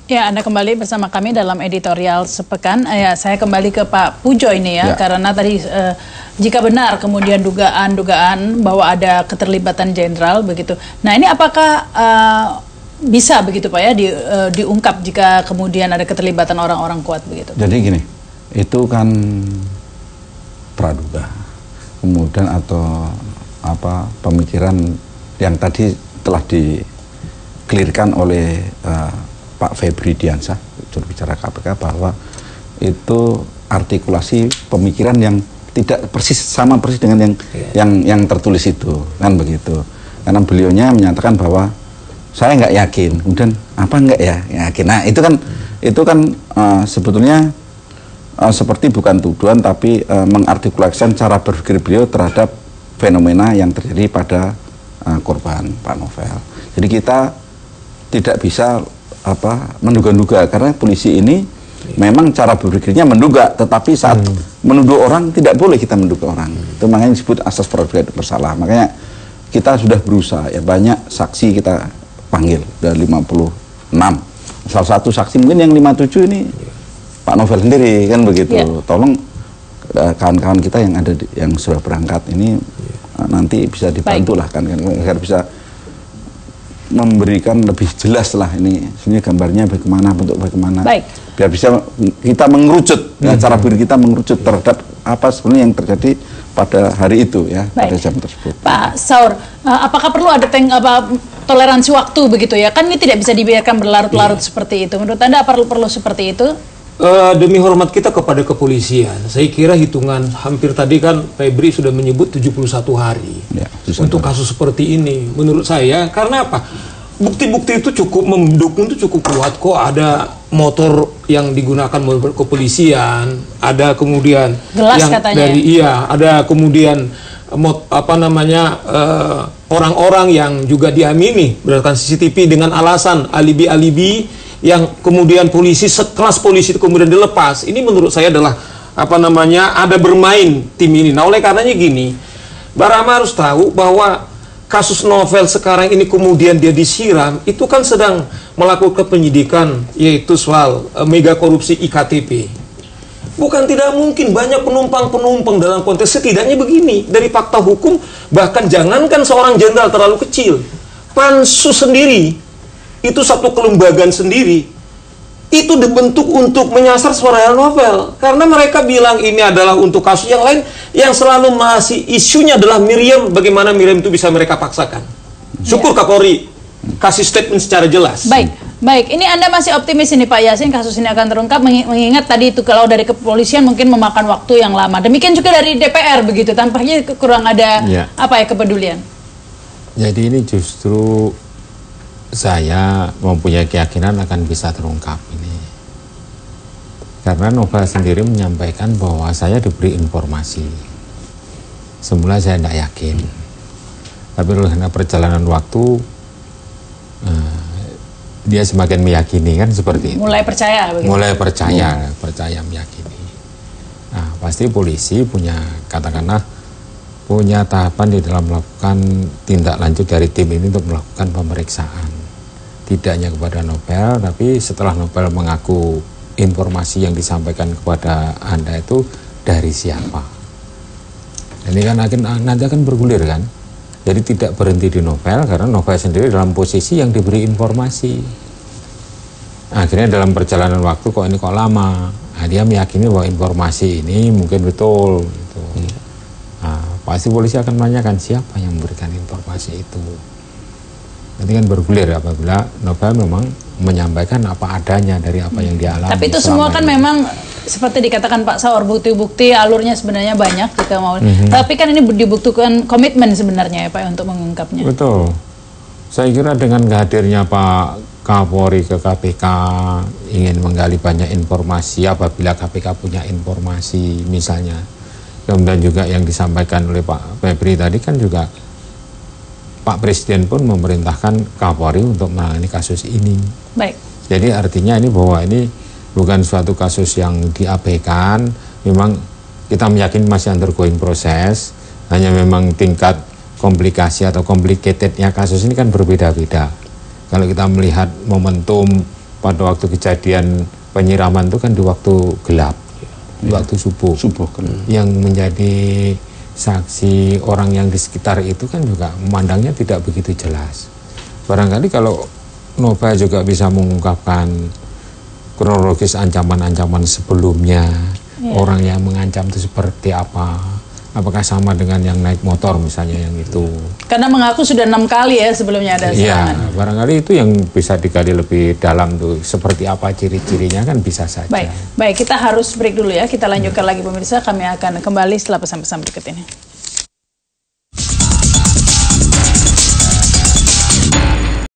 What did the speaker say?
Ya, Anda kembali bersama kami dalam editorial sepekan. Ya, saya kembali ke Pak Pujo ini ya. Karena tadi jika benar kemudian dugaan bahwa ada keterlibatan jenderal begitu. Nah, ini apakah bisa begitu Pak ya diungkap jika kemudian ada keterlibatan orang-orang kuat begitu? Jadi gini, itu kan praduga, kemudian atau apa pemikiran yang tadi telah dikelirkan oleh Pak Febri Diansyah, jurubicara KPK, bahwa itu artikulasi pemikiran yang tidak sama persis dengan yang tertulis itu, kan begitu. Karena beliaunya menyatakan bahwa saya nggak yakin, kemudian apa nggak ya yakin. Nah itu kan sebetulnya seperti bukan tuduhan tapi mengartikulasikan cara berpikir beliau terhadap fenomena yang terjadi pada korban Pak Novel. Jadi kita tidak bisa menduga-duga, karena polisi ini memang cara berpikirnya menduga, tetapi saat menuduh orang tidak boleh kita menduga orang. Itu makanya disebut asas praduga bersalah. Makanya kita sudah berusaha ya, banyak saksi kita panggil dari 56. Salah satu saksi mungkin yang 57 ini Pak Novel sendiri, kan begitu. Tolong kawan-kawan kita yang ada yang sudah berangkat ini nanti bisa dibantu lah kan agar bisa memberikan lebih jelas lah ini sebenarnya gambarnya bagaimana, bentuk bagaimana, biar bisa kita mengerucut cara berpikir kita mengerucut terhadap apa sebenarnya yang terjadi pada hari itu ya, pada jam tersebut. Pak Saur, apakah perlu ada toleransi waktu begitu ya? Kan ini tidak bisa dibiarkan berlarut-larut seperti itu. Menurut Anda perlu seperti itu? Demi hormat kita kepada kepolisian, saya kira hitungan hampir tadi kan Febri sudah menyebut 71 hari untuk kasus seperti ini. Menurut saya, karena apa? Bukti-bukti itu cukup mendukung, itu cukup kuat kok. Ada motor yang digunakan mobil kepolisian, ada kemudian gelas yang katanya. Ada kemudian orang-orang yang juga diamini berdasarkan CCTV dengan alasan alibi-alibi yang kemudian sekelas polisi itu kemudian dilepas. Ini menurut saya adalah ada bermain tim ini. Nah, oleh karenanya gini, Mbak Rama harus tahu bahwa kasus Novel sekarang ini kemudian dia disiram, itu kan sedang melakukan penyidikan yaitu soal mega korupsi IKTP. Bukan tidak mungkin banyak penumpang-penumpang dalam konteks setidaknya begini, dari fakta hukum, bahkan jangankan seorang jenderal terlalu kecil, Pansus sendiri itu satu kelembagaan sendiri itu dibentuk untuk menyasar suara Novel, karena mereka bilang ini adalah untuk kasus yang lain yang selalu masih isunya adalah Miriam, bagaimana Miriam itu bisa mereka paksakan. Syukur Kapolri kasih statement secara jelas. Baik, ini Anda masih optimis ini Pak Yasin kasus ini akan terungkap, mengingat tadi itu kalau dari kepolisian mungkin memakan waktu yang lama. Demikian juga dari DPR begitu, tampaknya kurang ada kepedulian. Jadi ini justru saya mempunyai keyakinan akan bisa terungkap ini, karena Novel sendiri menyampaikan bahwa saya diberi informasi. Semula saya tidak yakin, tapi karena perjalanan waktu dia semakin meyakini, kan seperti itu. Mulai percaya begitu. Mulai percaya meyakini. Nah, pasti polisi punya tahapan di dalam melakukan tindak lanjut dari tim ini untuk melakukan pemeriksaan. Tidak hanya kepada Novel, tapi setelah Novel mengaku informasi yang disampaikan kepada Anda itu dari siapa. Ini kan nanti akan bergulir kan. Jadi tidak berhenti di Novel, karena Novel sendiri dalam posisi yang diberi informasi. Akhirnya dalam perjalanan waktu kok lama. Nah, dia meyakini bahwa informasi ini mungkin betul. Gitu. Nah, pasti polisi akan menanyakan siapa yang memberikan informasi itu. Nanti kan bergulir apabila Novel memang menyampaikan apa adanya dari apa yang dia alami. Tapi itu semua kan memang seperti dikatakan Pak Saur, bukti-bukti alurnya sebenarnya banyak jika mau. Tapi kan ini dibutuhkan komitmen sebenarnya ya Pak untuk mengungkapnya. Betul. Saya kira dengan hadirnya Pak Kapolri ke KPK ingin menggali banyak informasi apabila KPK punya informasi misalnya. Kemudian juga yang disampaikan oleh Pak Febri tadi kan juga Pak Presiden pun memerintahkan Kapolri untuk menangani kasus ini. Jadi artinya ini bahwa ini bukan suatu kasus yang diabaikan, memang kita meyakini masih undergoing proses, hanya memang tingkat komplikasi atau complicatednya kasus ini kan berbeda-beda. Kalau kita melihat momentum pada waktu kejadian penyiraman itu kan di waktu gelap, di waktu subuh. Yang menjadi saksi orang yang di sekitar itu kan juga memandangnya tidak begitu jelas. Barangkali kalau Nobel juga bisa mengungkapkan kronologis ancaman-ancaman sebelumnya, orang yang mengancam itu seperti apa, apakah sama dengan yang naik motor misalnya yang itu. Karena mengaku sudah 6 kali ya sebelumnya ada serangan. Ya, barangkali itu yang bisa digali lebih dalam tuh, seperti apa ciri-cirinya kan bisa saja. Baik, kita harus break dulu ya, kita lanjutkan lagi pemirsa, kami akan kembali setelah pesan-pesan berikut ini.